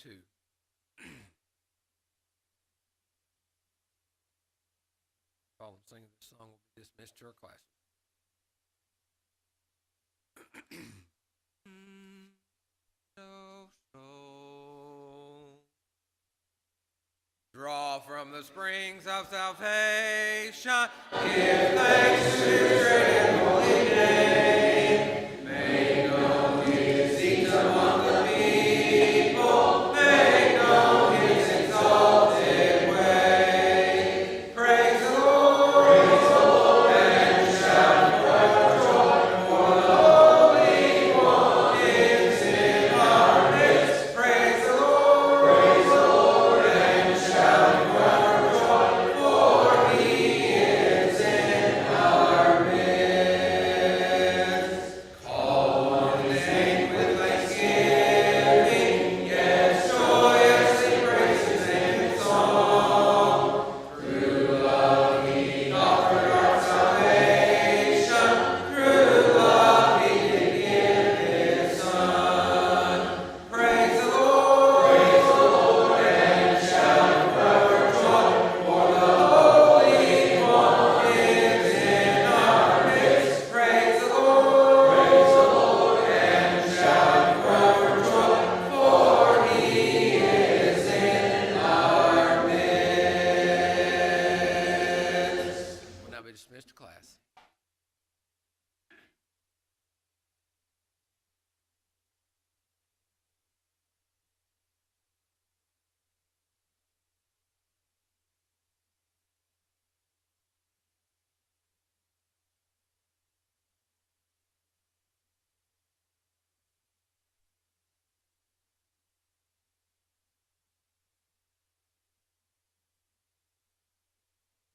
22. While I'm singing this song, will be dismissed to our classes. Draw from the springs of salvation, give thanks to His great and holy name. Make known His deeds among the people, make known His exalted way. Praise the Lord, and shout for joy, for the Holy One is in our midst. Praise the Lord, and shout for joy, for He is in our midst. Call on His name with thanksgiving, yes, joyously praise His name in song. Through love He offered our salvation, through love He did give His Son. Praise the Lord, and shout for joy, for the Holy One is in our midst. Praise the Lord, and shout for joy, for He is in our midst. Will now be dismissed to class.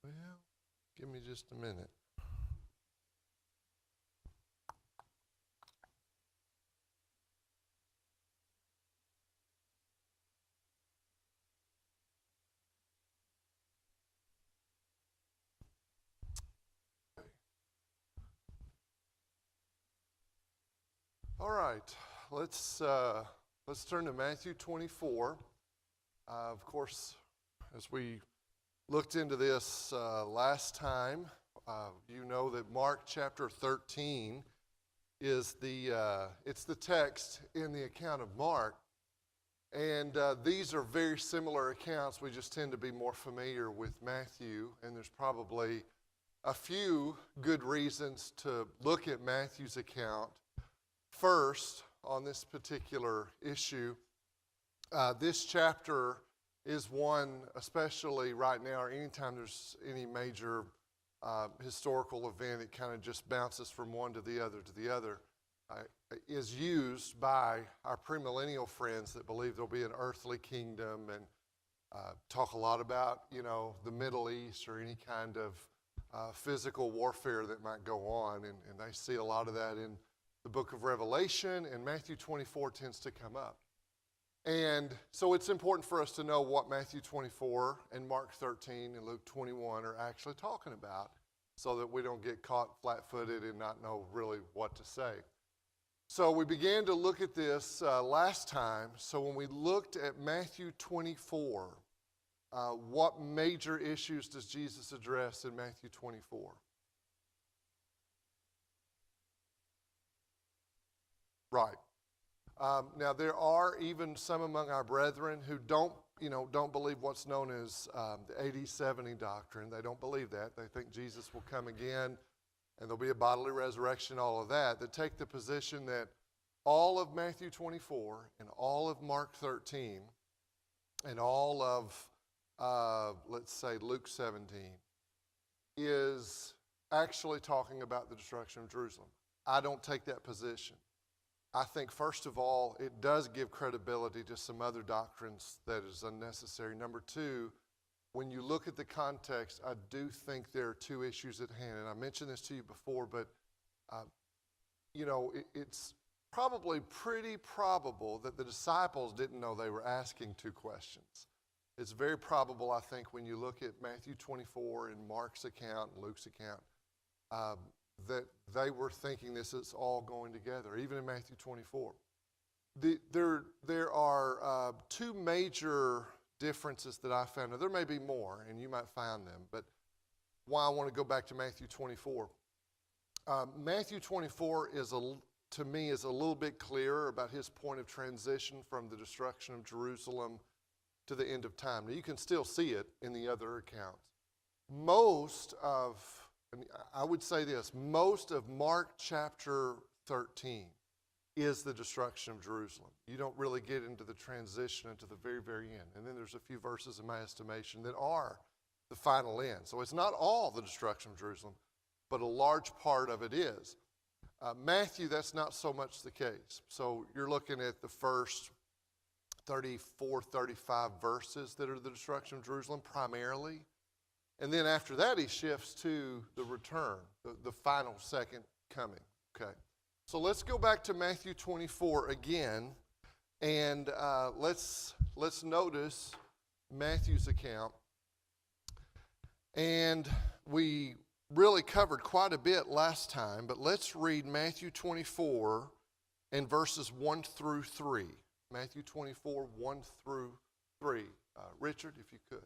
Well, give me just a minute. All right, let's turn to Matthew 24. Of course, as we looked into this last time, you know that Mark chapter 13 is it's the text in the account of Mark, and these are very similar accounts. We just tend to be more familiar with Matthew, and there's probably a few good reasons to look at Matthew's account first on this particular issue. This chapter is one, especially right now, or anytime there's any major historical event, it kind of just bounces from one to the other, is used by our premillennial friends that believe there'll be an earthly kingdom and talk a lot about, the Middle East or any kind of physical warfare that might go on, and they see a lot of that in the book of Revelation, and Matthew 24 tends to come up. And so it's important for us to know what Matthew 24 and Mark 13 and Luke 21 are actually talking about so that we don't get caught flat-footed and not know really what to say. So we began to look at this last time. So when we looked at Matthew 24, what major issues does Jesus address in Matthew 24? Right. Now there are even some among our brethren who don't believe what's known as the 80-70 doctrine. They don't believe that. They think Jesus will come again and there'll be a bodily resurrection, all of that. That take the position that all of Matthew 24 and all of Mark 13 and all of, let's say, Luke 17 is actually talking about the destruction of Jerusalem. I don't take that position. I think, first of all, it does give credibility to some other doctrines that is unnecessary. Number two, when you look at the context, I do think there are two issues at hand. And I mentioned this to you before, but, it's probably pretty probable that the disciples didn't know they were asking two questions. It's very probable, I think, when you look at Matthew 24 and Mark's account and Luke's account, that they were thinking this is all going together, even in Matthew 24. There are two major differences that I found. Now, there may be more, and you might find them, but why I want to go back to Matthew 24. Matthew 24 to me is a little bit clearer about his point of transition from the destruction of Jerusalem to the end of time. Now, you can still see it in the other accounts. I would say this, most of Mark chapter 13 is the destruction of Jerusalem. You don't really get into the transition until the very, very end. And then there's a few verses in my estimation that are the final end. So it's not all the destruction of Jerusalem, but a large part of it is. Matthew, that's not so much the case. So you're looking at the first 34, 35 verses that are the destruction of Jerusalem primarily. And then after that, he shifts to the return, the final second coming. Okay. So let's go back to Matthew 24 again, and let's notice Matthew's account. And we really covered quite a bit last time, but let's read Matthew 24 and verses 1 through 3. Matthew 24, 1 through 3. Richard, if you could.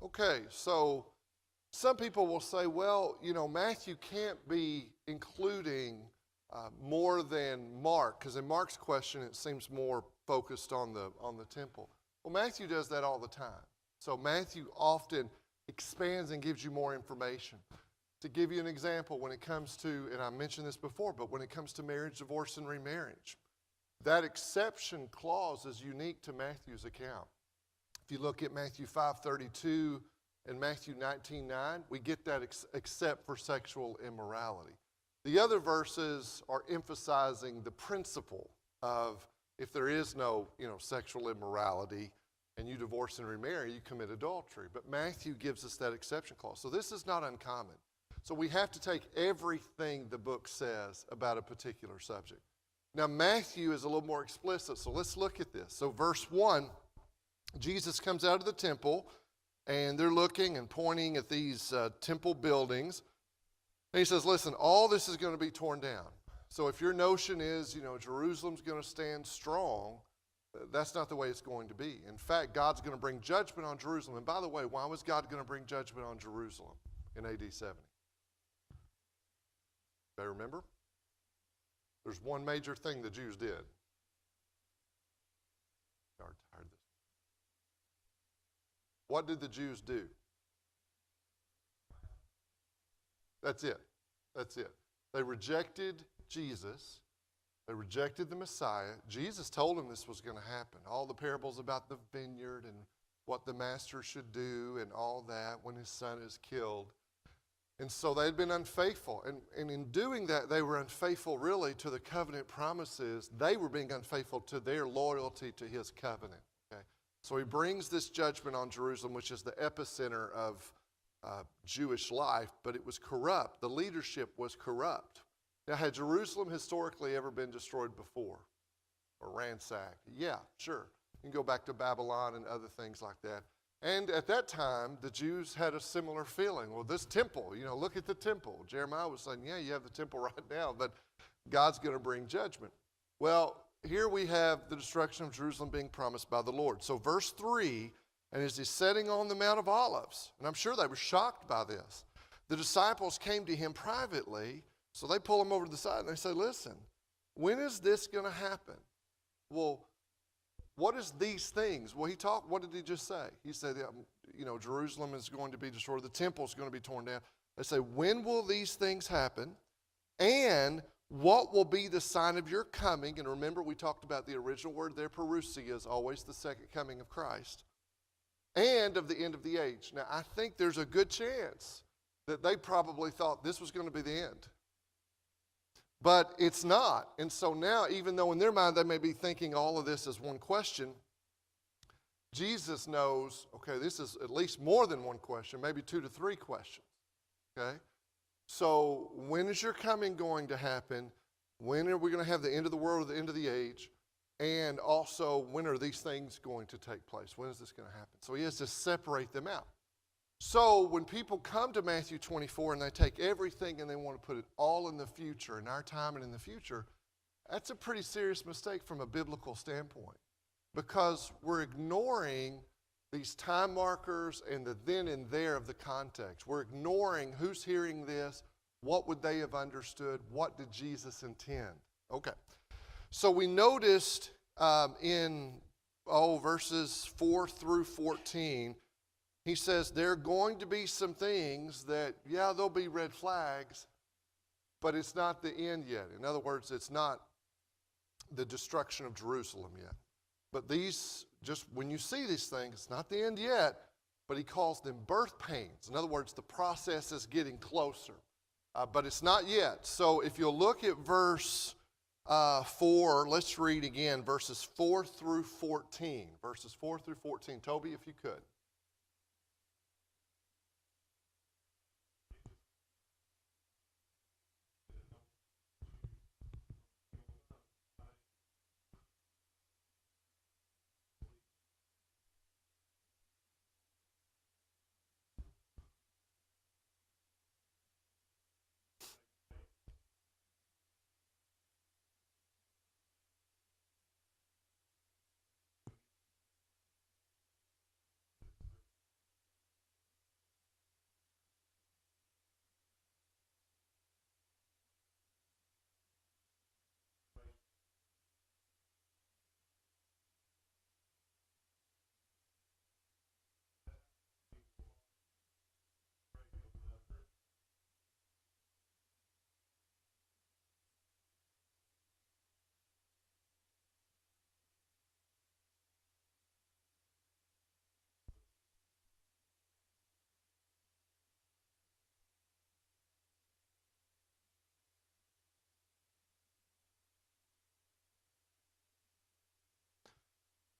Okay, so some people will say, well, Matthew can't be including more than Mark, because in Mark's question it seems more focused on the temple. Well, Matthew does that all the time. So Matthew often expands and gives you more information. To give you an example, when it comes to, and I mentioned this before, but when it comes to marriage, divorce, and remarriage, that exception clause is unique to Matthew's account. If you look at Matthew 5:32 and Matthew 19:9, we get that except for sexual immorality. The other verses are emphasizing the principle of if there is no, sexual immorality and you divorce and remarry, you commit adultery. But Matthew gives us that exception clause. So this is not uncommon. So we have to take everything the book says about a particular subject. Now Matthew is a little more explicit, so let's look at this. So verse 1, Jesus comes out of the temple, and they're looking and pointing at these temple buildings. And he says, listen, all this is going to be torn down. So if your notion is, Jerusalem's going to stand strong, that's not the way it's going to be. In fact, God's going to bring judgment on Jerusalem. And by the way, why was God going to bring judgment on Jerusalem in AD 70? Anybody remember? There's one major thing the Jews did. What did the Jews do? That's it. That's it. They rejected Jesus. They rejected the Messiah. Jesus told them this was going to happen. All the parables about the vineyard and what the master should do and all that when his son is killed. And so they had been unfaithful. And in doing that, they were unfaithful really to the covenant promises. They were being unfaithful to their loyalty to his covenant. Okay? So he brings this judgment on Jerusalem, which is the epicenter of Jewish life, but it was corrupt. The leadership was corrupt. Now, had Jerusalem historically ever been destroyed before or ransacked? Yeah, sure. You can go back to Babylon and other things like that. And at that time, the Jews had a similar feeling. Well, this temple, look at the temple. Jeremiah was saying, yeah, you have the temple right now, but God's going to bring judgment. Well, here we have the destruction of Jerusalem being promised by the Lord. So verse 3, and as he's sitting on the Mount of Olives, and I'm sure they were shocked by this, the disciples came to him privately, so they pull him over to the side and they say, listen, when is this going to happen? Well, what is these things? Well, what did he just say? He said, Jerusalem is going to be destroyed. The temple is going to be torn down. They say, when will these things happen? And what will be the sign of your coming? And remember, we talked about the original word there, parousia, is always the second coming of Christ. And of the end of the age. Now, I think there's a good chance that they probably thought this was going to be the end. But it's not. And so now, even though in their mind they may be thinking all of this as one question, Jesus knows, okay, this is at least more than one question, maybe 2 to 3 questions. Okay? So when is your coming going to happen? When are we going to have the end of the world or the end of the age? And also, when are these things going to take place? When is this going to happen? So he has to separate them out. So when people come to Matthew 24 and they take everything and they want to put it all in the future, in our time and in the future, that's a pretty serious mistake from a biblical standpoint, because we're ignoring these time markers and the then and there of the context. We're ignoring who's hearing this, what would they have understood, what did Jesus intend. Okay, so we noticed in verses 4 through 14, he says there are going to be some things that, yeah, there'll be red flags, but it's not the end yet. In other words, it's not the destruction of Jerusalem yet. But these, just when you see these things, it's not the end yet, but he calls them birth pains. In other words, the process is getting closer, but it's not yet. So if you'll look at verse 4, let's read again, verses 4 through 14. Verses 4 through 14. Toby, if you could.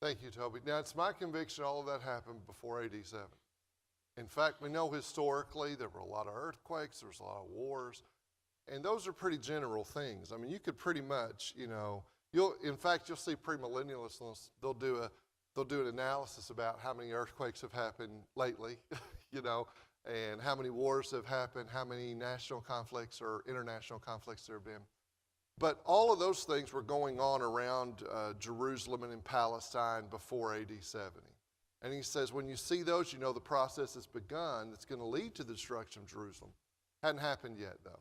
Thank you, Toby. Now, it's my conviction all of that happened before AD 7. In fact, we know historically there were a lot of earthquakes, there was a lot of wars, and those are pretty general things. I mean, you could pretty much, you'll see premillennialists, they'll do an analysis about how many earthquakes have happened lately, and how many wars have happened, how many national conflicts or international conflicts there have been. But all of those things were going on around Jerusalem and in Palestine before AD 70. And he says, when you see those, you know the process has begun that's going to lead to the destruction of Jerusalem. Hadn't happened yet, though.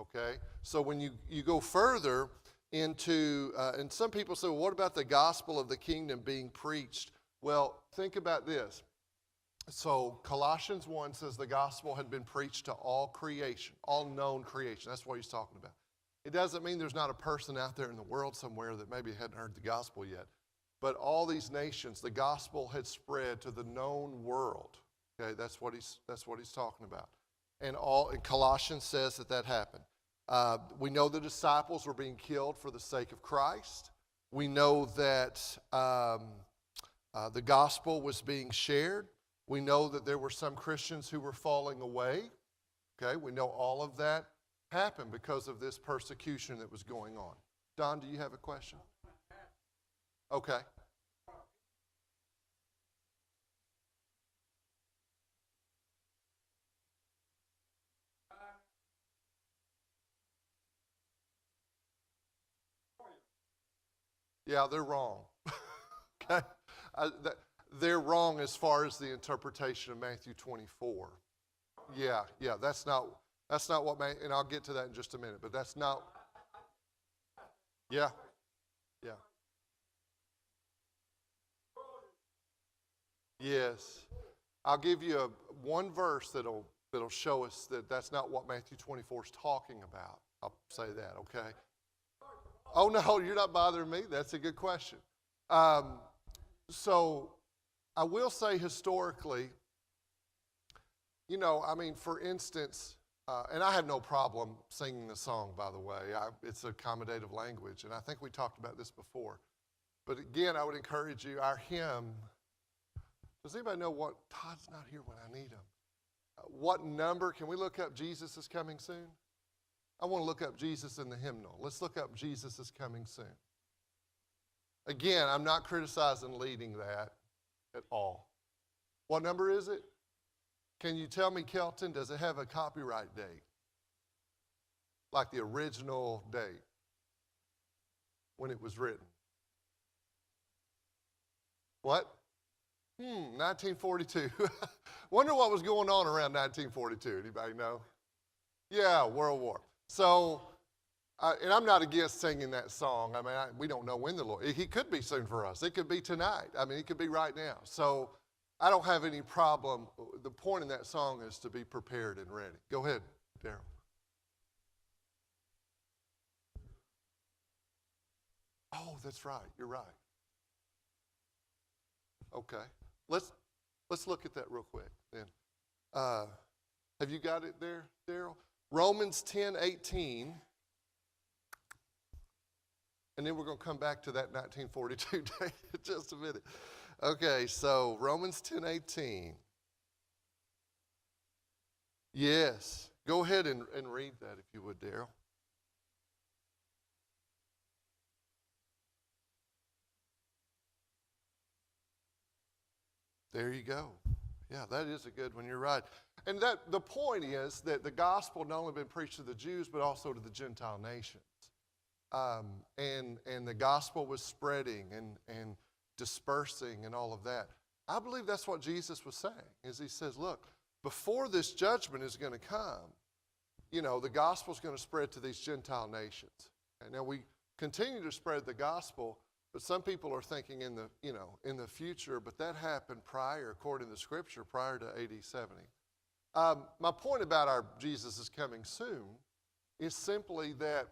Okay? So when you go further into, and some people say, well, what about the gospel of the kingdom being preached? Well, think about this. So Colossians 1 says the gospel had been preached to all creation, all known creation. That's what he's talking about. It doesn't mean there's not a person out there in the world somewhere that maybe hadn't heard the gospel yet. But all these nations, the gospel had spread to the known world. Okay, that's what he's talking about. And Colossians says that happened. We know the disciples were being killed for the sake of Christ. We know that the gospel was being shared. We know that there were some Christians who were falling away. Okay, we know all of that happened because of this persecution that was going on. Don, do you have a question? Okay. Yeah, they're wrong. Okay, they're wrong as far as the interpretation of Matthew 24. Yeah, that's not what, and I'll get to that in just a minute, but that's not, yeah. Yes. I'll give you one verse that'll show us that that's not what Matthew 24 is talking about. I'll say that, okay? Oh, no, you're not bothering me. That's a good question. So I will say historically, for instance, And I have no problem singing the song, by the way. It's accommodative language, and I think we talked about this before. But again, I would encourage you, our hymn, does anybody know what, Todd's not here when I need him. What number, can we look up Jesus is Coming Soon? I want to look up Jesus in the hymnal. Let's look up Jesus is Coming Soon. Again, I'm not criticizing leading that at all. What number is it? Can you tell me, Kelton, does it have a copyright date? Like the original date when it was written? What? 1942. Wonder what was going on around 1942. Anybody know? Yeah, World War. So, and I'm not against singing that song. I mean, we don't know when the Lord, he could be soon for us. It could be tonight. I mean, it could be right now. So, I don't have any problem. The point in that song is to be prepared and ready. Go ahead, Daryl. Oh, that's right. You're right. Okay. Let's look at that real quick then. Have you got it there, Daryl? Romans 10:18. And then we're going to come back to that 1942 date in just a minute. Okay, so Romans 10:18. Yes. Go ahead and read that if you would, Daryl. There you go. Yeah, that is a good one. You're right. And that the point is that the gospel not only been preached to the Jews, but also to the Gentile nations. And the gospel was spreading and dispersing and all of that. I believe that's what Jesus was saying, is he says, look, before this judgment is going to come, the gospel is going to spread to these Gentile nations. And now we continue to spread the gospel, but some people are thinking in the future, but that happened prior, according to the scripture, prior to AD 70. My point about our Jesus is Coming Soon is simply that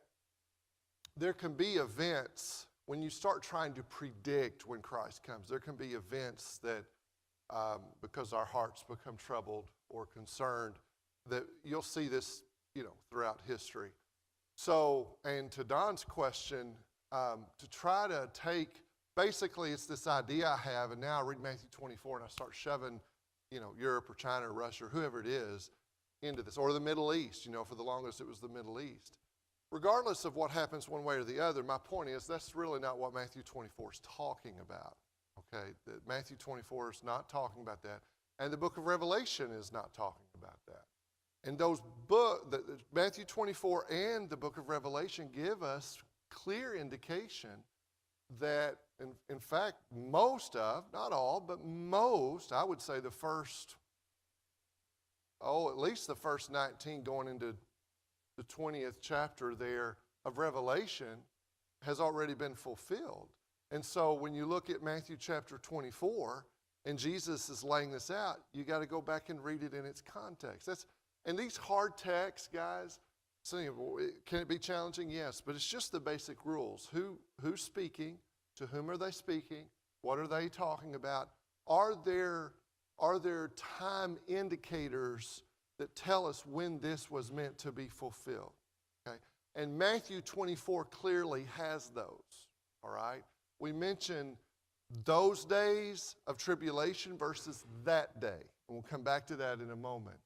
there can be events when you start trying to predict when Christ comes. There can be events that, because our hearts become troubled or concerned, that you'll see this, throughout history. So, and to Don's question, to try to take, basically it's this idea I have, and now I read Matthew 24 and I start shoving, Europe or China or Russia or whoever it is into this, or the Middle East, for the longest it was the Middle East. Regardless of what happens one way or the other, my point is that's really not what Matthew 24 is talking about, okay? Matthew 24 is not talking about that, and the book of Revelation is not talking about that. And those Matthew 24 and the book of Revelation give us clear indication that, in fact, most of, not all, but most, I would say the first, at least the first 19 going into the 20th chapter there of Revelation has already been fulfilled. And so when you look at Matthew chapter 24 and Jesus is laying this out, you got to go back and read it in its context. And these hard texts, guys, can it be challenging? Yes, but it's just the basic rules. Who's speaking? To whom are they speaking? What are they talking about? Are there time indicators that tell us when this was meant to be fulfilled? Okay? And Matthew 24 clearly has those, all right? We mentioned those days of tribulation versus that day. And we'll come back to that in a moment.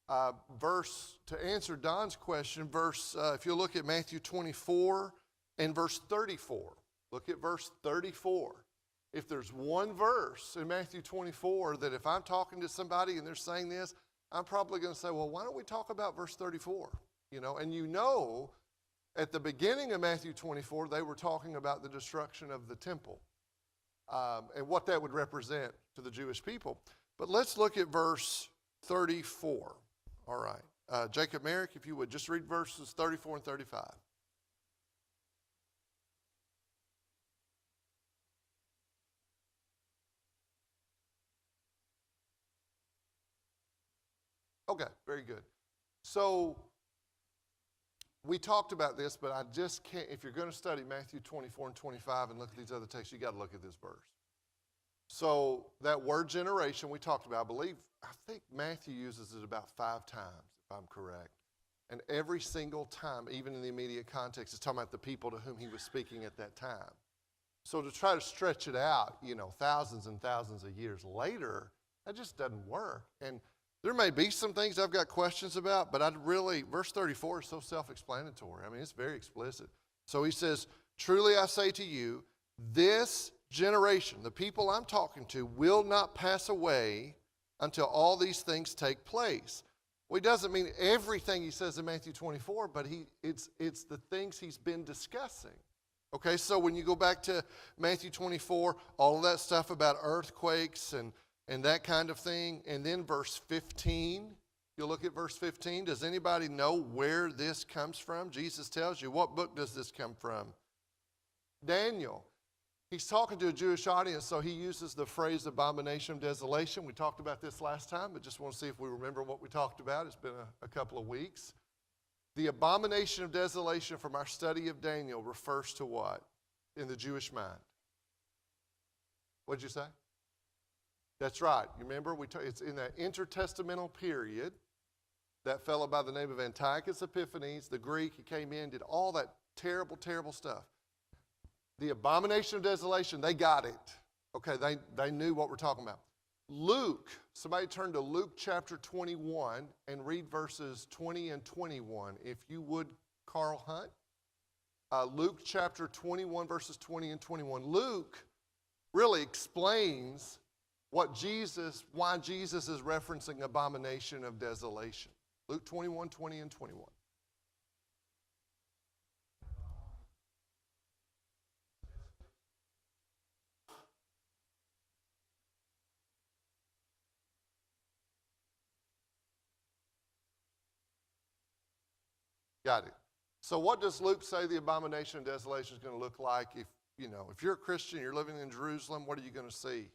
To answer Don's question, if you look at Matthew 24 and verse 34, look at verse 34. If there's one verse in Matthew 24 that if I'm talking to somebody and they're saying this, I'm probably going to say, well, why don't we talk about verse 34? And at the beginning of Matthew 24, they were talking about the destruction of the temple and what that would represent to the Jewish people. But let's look at verse 34. All right. Jacob Merrick, if you would, just read verses 34 and 35. Okay, very good. So we talked about this, but I just can't, if you're going to study Matthew 24 and 25 and look at these other texts, you got to look at this verse. So that word generation we talked about, I think Matthew uses it about 5 times, if I'm correct. And every single time, even in the immediate context, it's talking about the people to whom he was speaking at that time. So to try to stretch it out, thousands and thousands of years later, that just doesn't work. And there may be some things I've got questions about, but verse 34 is so self-explanatory. I mean, it's very explicit. So he says, truly I say to you, this generation, the people I'm talking to, will not pass away until all these things take place. Well, he doesn't mean everything he says in Matthew 24, but it's the things he's been discussing. Okay, so when you go back to Matthew 24, all of that stuff about earthquakes and that kind of thing, and then verse 15, you'll look at verse 15. Does anybody know where this comes from? Jesus tells you. What book does this come from? Daniel. He's talking to a Jewish audience, so he uses the phrase abomination of desolation. We talked about this last time, but just want to see if we remember what we talked about. It's been a couple of weeks. The abomination of desolation from our study of Daniel refers to what in the Jewish mind? What'd you say? That's right. You remember? It's in that intertestamental period. That fellow by the name of Antiochus Epiphanes, the Greek, he came in, did all that terrible, terrible stuff. The abomination of desolation, they got it. Okay, they knew what we're talking about. Luke, somebody turn to Luke chapter 21 and read verses 20 and 21. If you would, Carl Hunt. Luke chapter 21, verses 20 and 21. Luke really explains why Jesus is referencing abomination of desolation. Luke 21, 20 and 21. Got it. So what does Luke say the abomination of desolation is going to look like? If you're a Christian, you're living in Jerusalem, what are you going to see?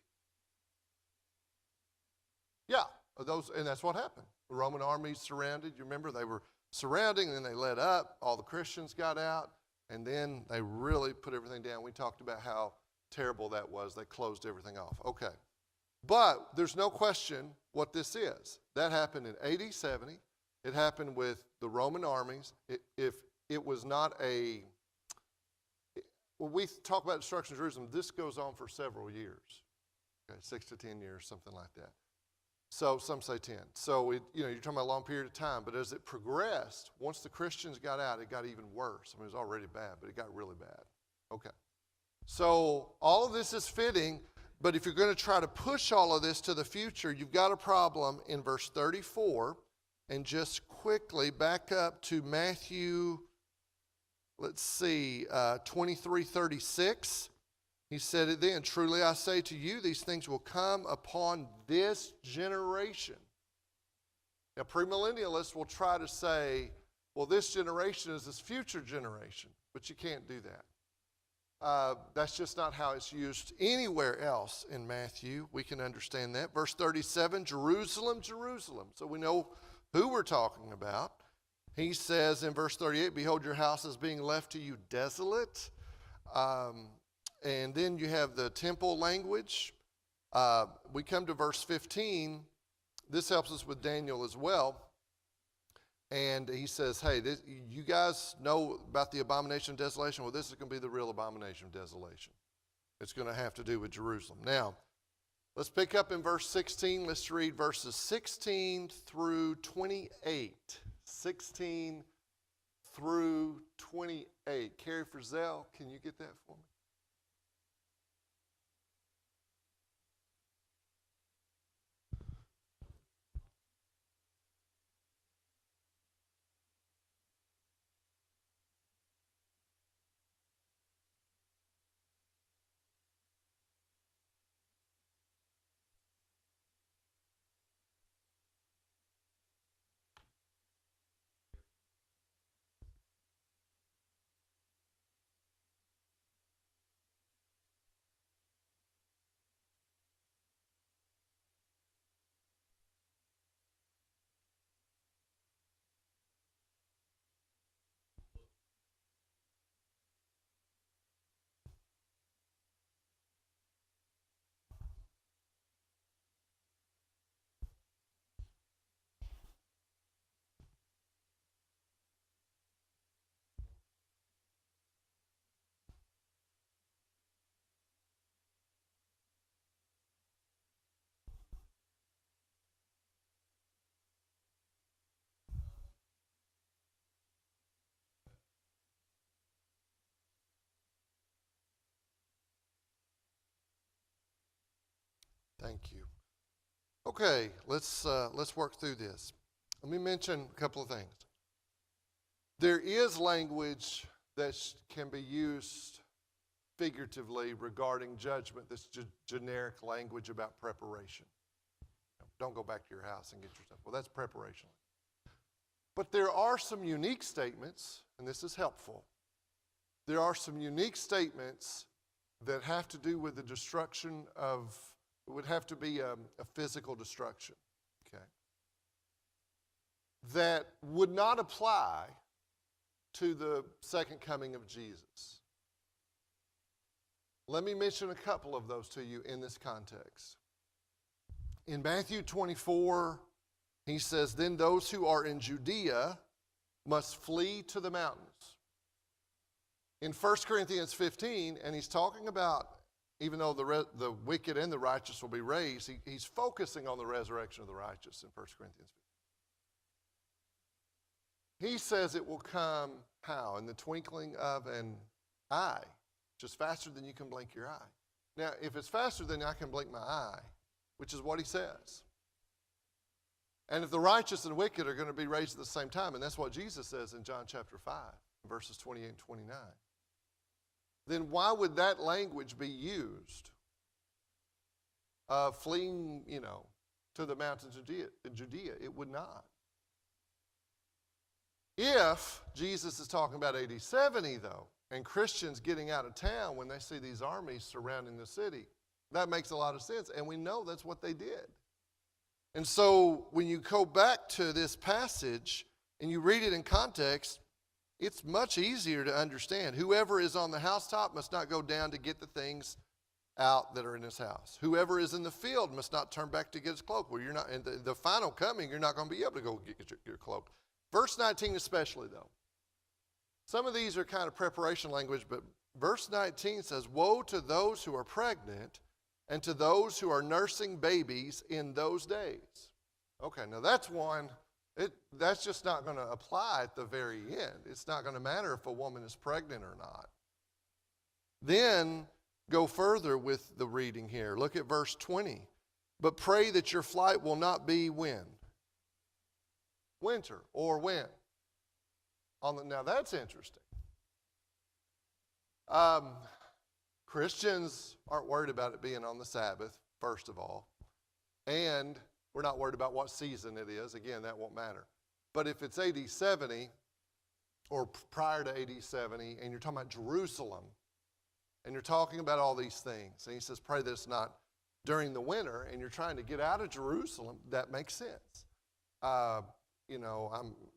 Yeah, and that's what happened. The Roman armies surrounded. You remember they were surrounding, and then they let up. All the Christians got out, and then they really put everything down. We talked about how terrible that was. They closed everything off. Okay. But there's no question what this is. That happened in AD 70. It happened with the Roman armies. If it was not when we talk about destruction of Jerusalem, this goes on for several years, okay, 6 to 10 years, something like that. So some say 10. So you're talking about a long period of time. But as it progressed, once the Christians got out, it got even worse. I mean, it was already bad, but it got really bad. Okay. So all of this is fitting, but if you're going to try to push all of this to the future, you've got a problem in verse 34. And just quickly back up to Matthew, 23:36. He said it then, truly I say to you, these things will come upon this generation. Now, premillennialists will try to say, well, this generation is this future generation, but you can't do that. That's just not how it's used anywhere else in Matthew. We can understand that. Verse 37, Jerusalem, Jerusalem. So we know who we're talking about. He says in verse 38, behold, your house is being left to you desolate. And then you have the temple language. We come to verse 15. This helps us with Daniel as well. And he says, hey, you guys know about the abomination of desolation? Well, this is going to be the real abomination of desolation. It's going to have to do with Jerusalem. Now, let's pick up in verse 16. Let's read verses 16 through 28. 16 through 28. Carrie Frizzell, can you get that for me? Thank you. Okay, let's work through this. Let me mention a couple of things. There is language that can be used figuratively regarding judgment, this generic language about preparation. Don't go back to your house and get your stuff. Well, that's preparation. But there are some unique statements, and this is helpful. There are some unique statements that have to do with the destruction of, it would have to be a physical destruction, okay, that would not apply to the second coming of Jesus. Let me mention a couple of those to you in this context. In Matthew 24, he says, then those who are in Judea must flee to the mountains. In 1 Corinthians 15, and he's talking about, even though the wicked and the righteous will be raised, he's focusing on the resurrection of the righteous in 1 Corinthians 15. He says it will come how? In the twinkling of an eye, just faster than you can blink your eye. Now, if it's faster than I can blink my eye, which is what he says, and if the righteous and wicked are going to be raised at the same time, and that's what Jesus says in John chapter 5, verses 28 and 29, then why would that language be used? Fleeing, to the mountains of Judea. It would not. If Jesus is talking about AD 70, though, and Christians getting out of town when they see these armies surrounding the city, that makes a lot of sense, and we know that's what they did. And so when you go back to this passage and you read it in context, it's much easier to understand. Whoever is on the housetop must not go down to get the things out that are in his house. Whoever is in the field must not turn back to get his cloak. Well, you're not in the final coming, you're not going to be able to go get your cloak. Verse 19 especially, though. Some of these are kind of preparation language, but verse 19 says, woe to those who are pregnant and to those who are nursing babies in those days. Okay, now that's one, that's just not going to apply at the very end. It's not going to matter if a woman is pregnant or not. Then go further with the reading here. Look at verse 20. But pray that your flight will not be when? Winter or when? Now that's interesting. Christians aren't worried about it being on the Sabbath, first of all. And we're not worried about what season it is. Again, that won't matter. But if it's AD 70 or prior to AD 70 and you're talking about Jerusalem and you're talking about all these things, and he says pray that it's not during the winter and you're trying to get out of Jerusalem, that makes sense.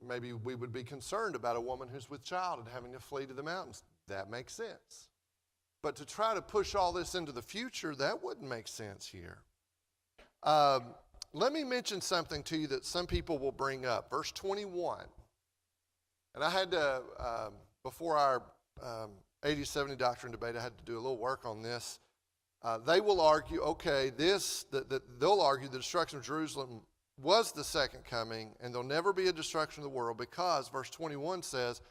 Maybe we would be concerned about a woman who's with child and having to flee to the mountains. That makes sense. But to try to push all this into the future, that wouldn't make sense here. Let me mention something to you that some people will bring up. Verse 21. And I had to, before our 80-70 doctrine debate, I had to do a little work on this. They will argue, they'll argue the destruction of Jerusalem was the second coming, and there'll never be a destruction of the world because, verse 21 says,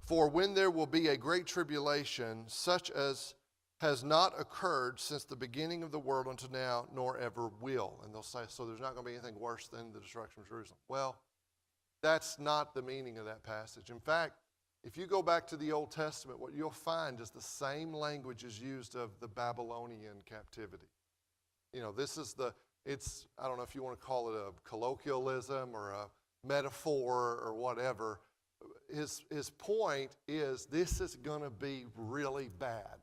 for when there will be a great tribulation, such as has not occurred since the beginning of the world until now, nor ever will. And they'll say, so there's not going to be anything worse than the destruction of Jerusalem. Well, that's not the meaning of that passage. In fact, if you go back to the Old Testament, what you'll find is the same language is used of the Babylonian captivity. This is I don't know if you want to call it a colloquialism or a metaphor or whatever. His point is this is going to be really bad.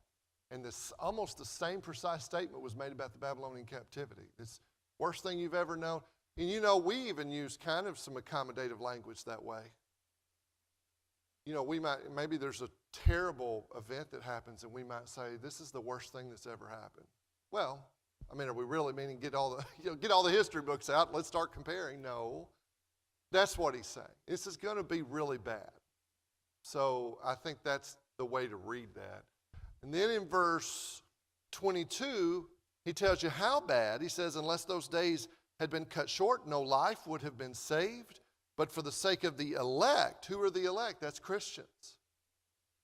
And this almost the same precise statement was made about the Babylonian captivity. It's the worst thing you've ever known. And we even use kind of some accommodative language that way. Maybe there's a terrible event that happens and we might say, this is the worst thing that's ever happened. Well, are we really meaning get all the history books out, let's start comparing? No. That's what he's saying. This is going to be really bad. So I think that's the way to read that. And then in verse 22, he tells you how bad. He says, unless those days had been cut short, no life would have been saved. But for the sake of the elect, who are the elect? That's Christians.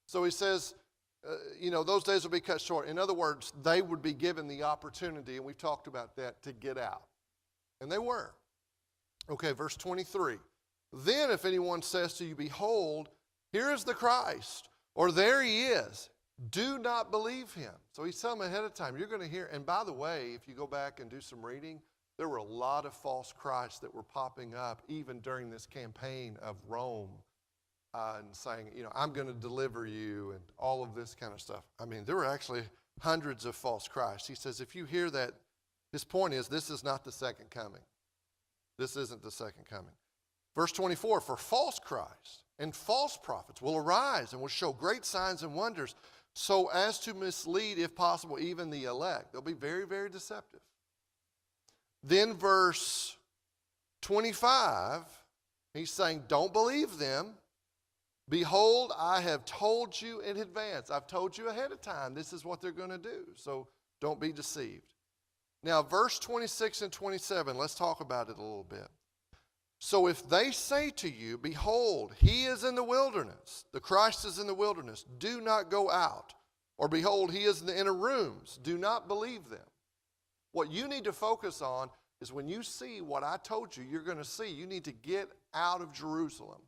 So he says, those days will be cut short. In other words, they would be given the opportunity, and we've talked about that, to get out. And they were. Okay, verse 23. Then if anyone says to you, behold, here is the Christ, or there he is, do not believe him. So he's telling them ahead of time, you're going to hear. And by the way, if you go back and do some reading, there were a lot of false Christs that were popping up even during this campaign of Rome and saying, I'm going to deliver you and all of this kind of stuff. I mean, there were actually hundreds of false Christs. He says, if you hear that, his point is, this is not the second coming. This isn't the second coming. Verse 24, for false Christs and false prophets will arise and will show great signs and wonders, so as to mislead, if possible, even the elect. They'll be very, very deceptive. Then verse 25, he's saying, don't believe them. Behold, I have told you in advance. I've told you ahead of time this is what they're going to do. So don't be deceived. Now, verse 26 and 27, let's talk about it a little bit. So if they say to you, behold, he is in the wilderness, the Christ is in the wilderness, do not go out. Or behold, he is in the inner rooms, do not believe them. What you need to focus on is when you see what I told you you're going to see, you need to get out of Jerusalem.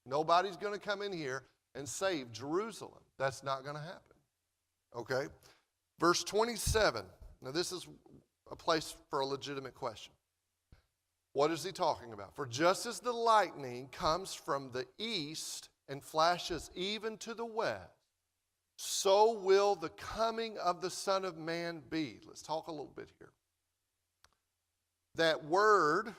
Nobody's going to come in here and save Jerusalem. That's not going to happen. Okay? Verse 27. Now this is a place for a legitimate question. What is he talking about? For just as the lightning comes from the east and flashes even to the west, so will the coming of the Son of Man be. Let's talk a little bit here. That word,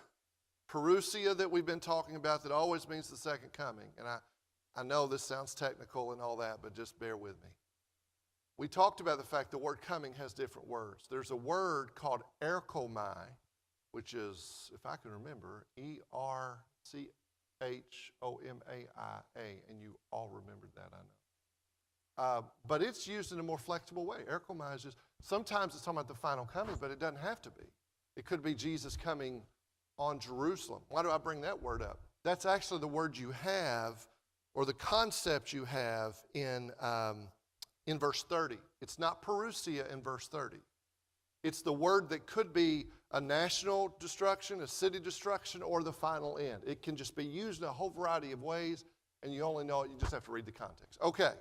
parousia, that we've been talking about, that always means the second coming. And I know this sounds technical and all that, but just bear with me. We talked about the fact the word coming has different words. There's a word called erchomai, which is, if I can remember, Erchomai, and you all remembered that, I know. But it's used in a more flexible way. Erchomai is just, sometimes it's talking about the final coming, but it doesn't have to be. It could be Jesus coming on Jerusalem. Why do I bring that word up? That's actually the word you have, or the concept you have in verse 30. It's not parousia in verse 30. It's the word that could be a national destruction, a city destruction, or the final end. It can just be used in a whole variety of ways, and you only know it, you just have to read the context. Okay.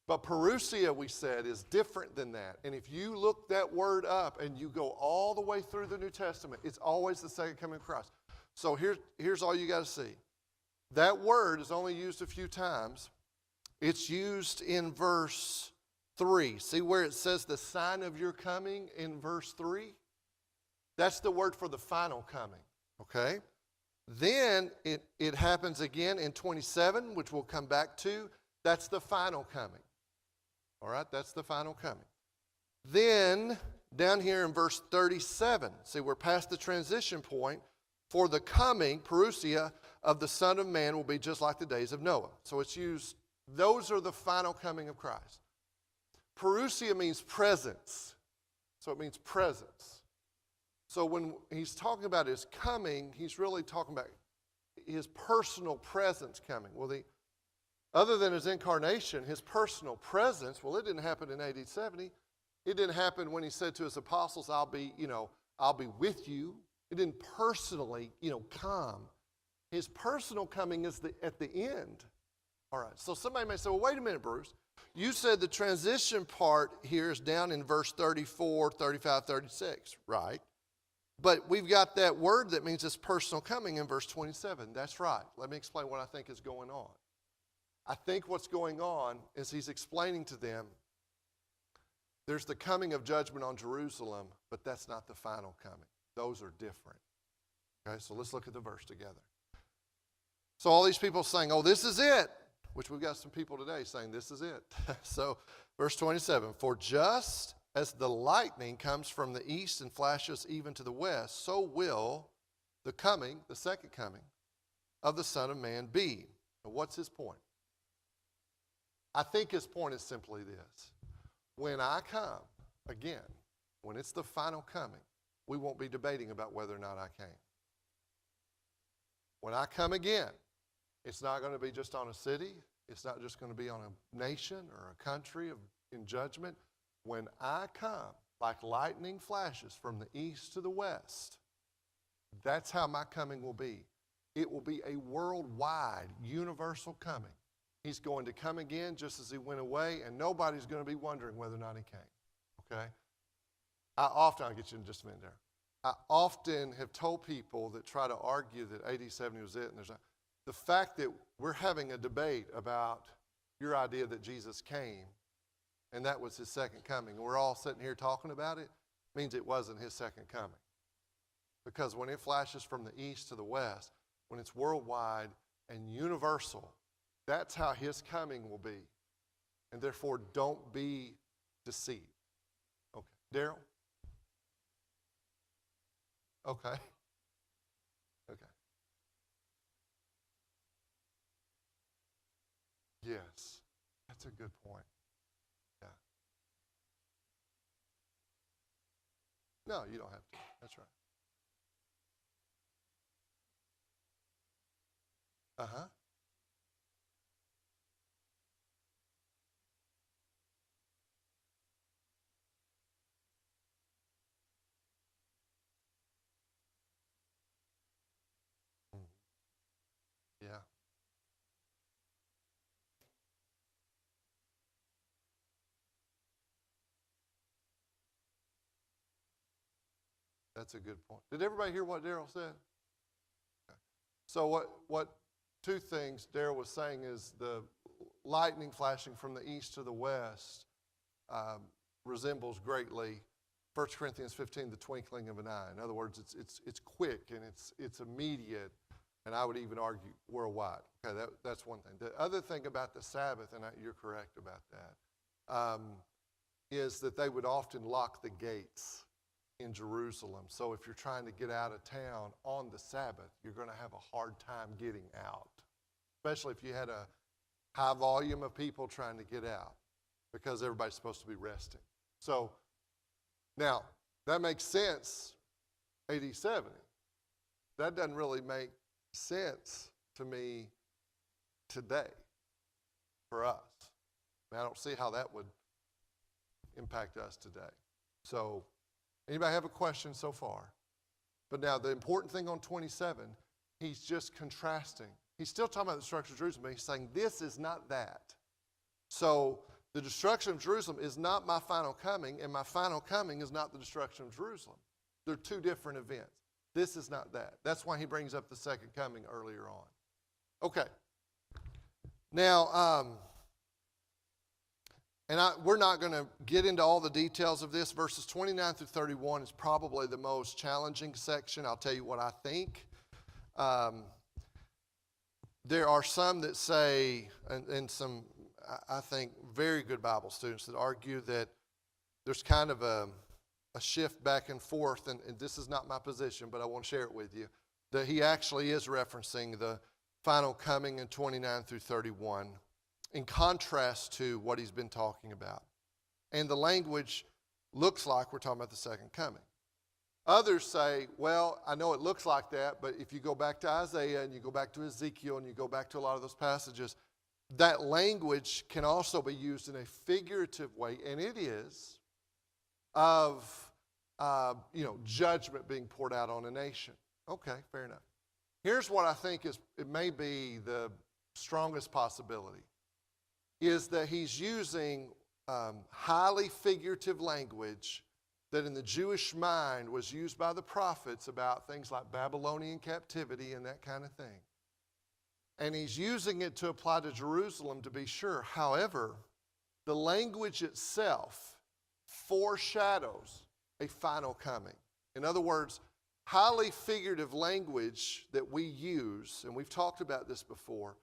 But parousia, we said, is different than that. And if you look that word up and you go all the way through the New Testament, it's always the second coming of Christ. So here's all you got to see. That word is only used a few times. It's used in verse 3. See where it says the sign of your coming in verse 3? That's the word for the final coming, okay? Then it happens again in 27, which we'll come back to. That's the final coming. All right, that's the final coming. Then, down here in verse 37, see, we're past the transition point. For the coming, parousia, of the Son of Man will be just like the days of Noah. So it's used, those are the final coming of Christ. Parousia means presence. So it means presence. So when he's talking about his coming, he's really talking about his personal presence coming. Well, other than his incarnation, his personal presence, well, it didn't happen in AD 70. It didn't happen when he said to his apostles, I'll be with you. It didn't personally, come. His personal coming is at the end. All right, so somebody may say, well, wait a minute, Bruce. You said the transition part here is down in verse 34, 35, 36, right? But we've got that word that means his personal coming in verse 27. That's right. Let me explain what I think is going on. I think what's going on is he's explaining to them there's the coming of judgment on Jerusalem, but that's not the final coming. Those are different. Okay, so let's look at the verse together. So all these people saying, oh, this is it, which we've got some people today saying this is it. So verse 27, for just as the lightning comes from the east and flashes even to the west, so will the coming, the second coming, of the Son of Man be. Now, what's his point? I think his point is simply this. When I come again, when it's the final coming, we won't be debating about whether or not I came. When I come again, it's not going to be just on a city. It's not just going to be on a nation or a country in judgment. When I come like lightning flashes from the east to the west, that's how my coming will be. It will be a worldwide, universal coming. He's going to come again just as he went away, and nobody's going to be wondering whether or not he came. Okay? I'll get you in just a minute there. I often have told people that try to argue that AD 70 was it, and the fact that we're having a debate about your idea that Jesus came and that was his second coming, and we're all sitting here talking about it, means it wasn't his second coming. Because when it flashes from the east to the west, when it's worldwide and universal, that's how his coming will be. And therefore, don't be deceived. Okay. Daryl? Okay. Okay. Yes. That's a good point. Yeah. No, you don't have to. That's right. Uh-huh. Yeah. That's a good point. Did everybody hear what Daryl said? Okay. So what two things Daryl was saying is the lightning flashing from the east to the west resembles greatly 1 Corinthians 15, the twinkling of an eye. In other words, it's quick and it's immediate, and I would even argue worldwide. Okay, that's one thing. The other thing about the Sabbath, and you're correct about that, is that they would often lock the gates in Jerusalem. So if you're trying to get out of town on the Sabbath, you're going to have a hard time getting out, especially if you had a high volume of people trying to get out, because everybody's supposed to be resting. So now, that makes sense, AD 70. That doesn't really make sense to me today for us. I don't see how that would impact us today. So, anybody have a question so far? But now, the important thing on 27, he's just contrasting. He's still talking about the destruction of Jerusalem, but he's saying this is not that. So, the destruction of Jerusalem is not my final coming, and my final coming is not the destruction of Jerusalem. They're two different events. This is not that. That's why he brings up the second coming earlier on. Okay. Now, we're not going to get into all the details of this. Verses 29 through 31 is probably the most challenging section. I'll tell you what I think. There are some that say, and some, I think, very good Bible students that argue that there's kind of a shift back and forth, and this is not my position, but I want to share it with you, that he actually is referencing the final coming in 29 through 31 in contrast to what he's been talking about. And the language looks like we're talking about the second coming. Others say, well, I know it looks like that, but if you go back to Isaiah and you go back to Ezekiel and you go back to a lot of those passages, that language can also be used in a figurative way, and it is, of judgment being poured out on a nation. Okay, fair enough. Here's what I think it may be the strongest possibility, is that he's using highly figurative language that in the Jewish mind was used by the prophets about things like Babylonian captivity and that kind of thing. And he's using it to apply to Jerusalem, to be sure. However, the language itself foreshadows a final coming. In other words, highly figurative language that we use, and we've talked about this before,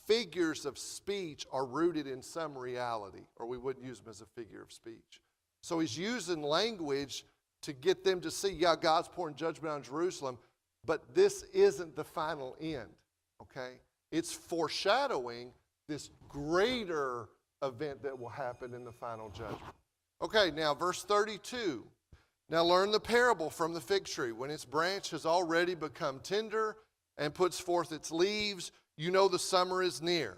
figures of speech are rooted in some reality, or we wouldn't use them as a figure of speech. So he's using language to get them to see, yeah, God's pouring judgment on Jerusalem, but this isn't the final end, okay? It's foreshadowing this greater event that will happen in the final judgment. Okay, now verse 32. Now learn the parable from the fig tree. When its branch has already become tender and puts forth its leaves, you know the summer is near.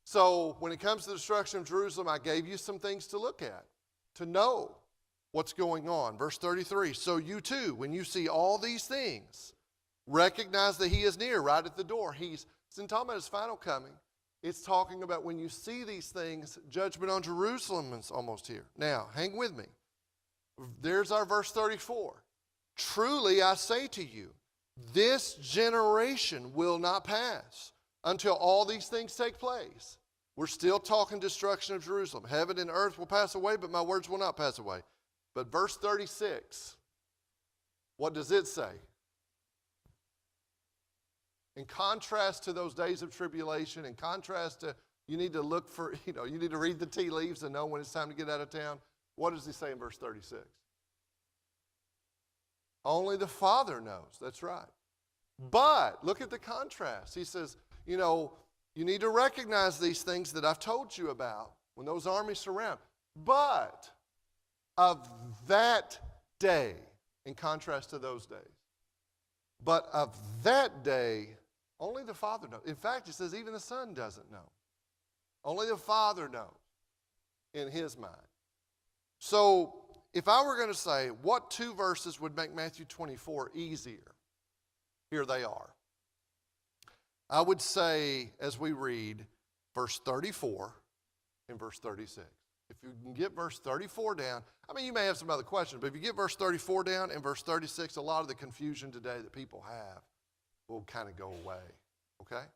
So when it comes to the destruction of Jerusalem, I gave you some things to look at, to know what's going on. Verse 33, so you too, when you see all these things, recognize that he is near, right at the door. It's talking about his final coming. It's talking about when you see these things, judgment on Jerusalem is almost here. Now, hang with me. There's our verse 34. Truly I say to you, this generation will not pass until all these things take place. We're still talking destruction of Jerusalem. Heaven and earth will pass away, but my words will not pass away. But verse 36, what does it say? In contrast to those days of tribulation, in contrast to, you need to look for, you need to read the tea leaves and know when it's time to get out of town. What does he say in verse 36? Only the Father knows. That's right. But look at the contrast. He says, you need to recognize these things that I've told you about when those armies surround. But of that day, in contrast to those days, but of that day, only the Father knows. In fact, it says even the Son doesn't know. Only the Father knows in his mind. So if I were going to say what two verses would make Matthew 24 easier, here they are. I would say, as we read, verse 34 and verse 36. If you can get verse 34 down, you may have some other questions, but if you get verse 34 down and verse 36, a lot of the confusion today that people have will kind of go away, okay?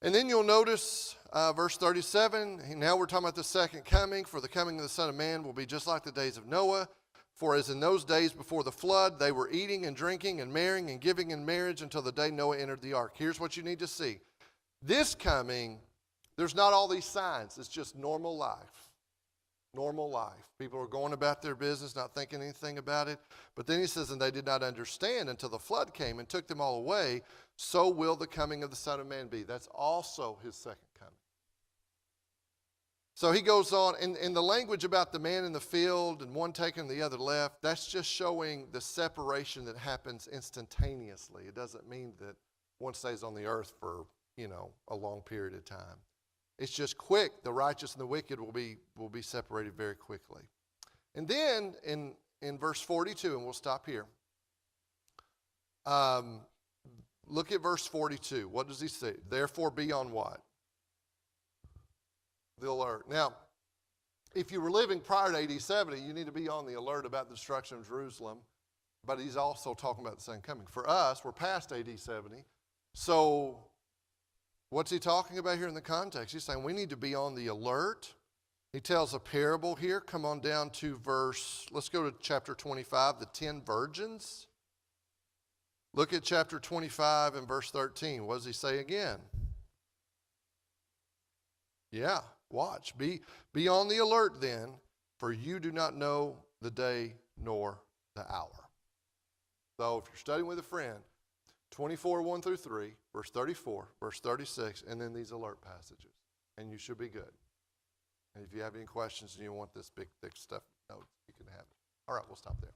And then you'll notice verse 37, now we're talking about the second coming, for the coming of the Son of Man will be just like the days of Noah. For as in those days before the flood, they were eating and drinking and marrying and giving in marriage until the day Noah entered the ark. Here's what you need to see. This coming, there's not all these signs. It's just normal life. Normal life. People are going about their business, not thinking anything about it. But then he says, and they did not understand until the flood came and took them all away. So will the coming of the Son of Man be. That's also his second coming. So he goes on, and the language about the man in the field and one taking the other left, that's just showing the separation that happens instantaneously. It doesn't mean that one stays on the earth for, a long period of time. It's just quick. The righteous and the wicked will be separated very quickly. And then in verse 42, and we'll stop here. Look at verse 42. What does he say? Therefore be on what? The alert. Now, if you were living prior to AD 70, you need to be on the alert about the destruction of Jerusalem. But he's also talking about the second coming. For us, we're past AD 70. So what's he talking about here in the context? He's saying we need to be on the alert. He tells a parable here. Come on down to let's go to chapter 25, the 10 virgins. Look at chapter 25 and verse 13. What does he say again? Yeah, watch. Be on the alert then, for you do not know the day nor the hour. So if you're studying with a friend, 24, 1 through 3, verse 34, verse 36, and then these alert passages. And you should be good. And if you have any questions and you want this big, thick stuff notes, you can have it. All right, we'll stop there.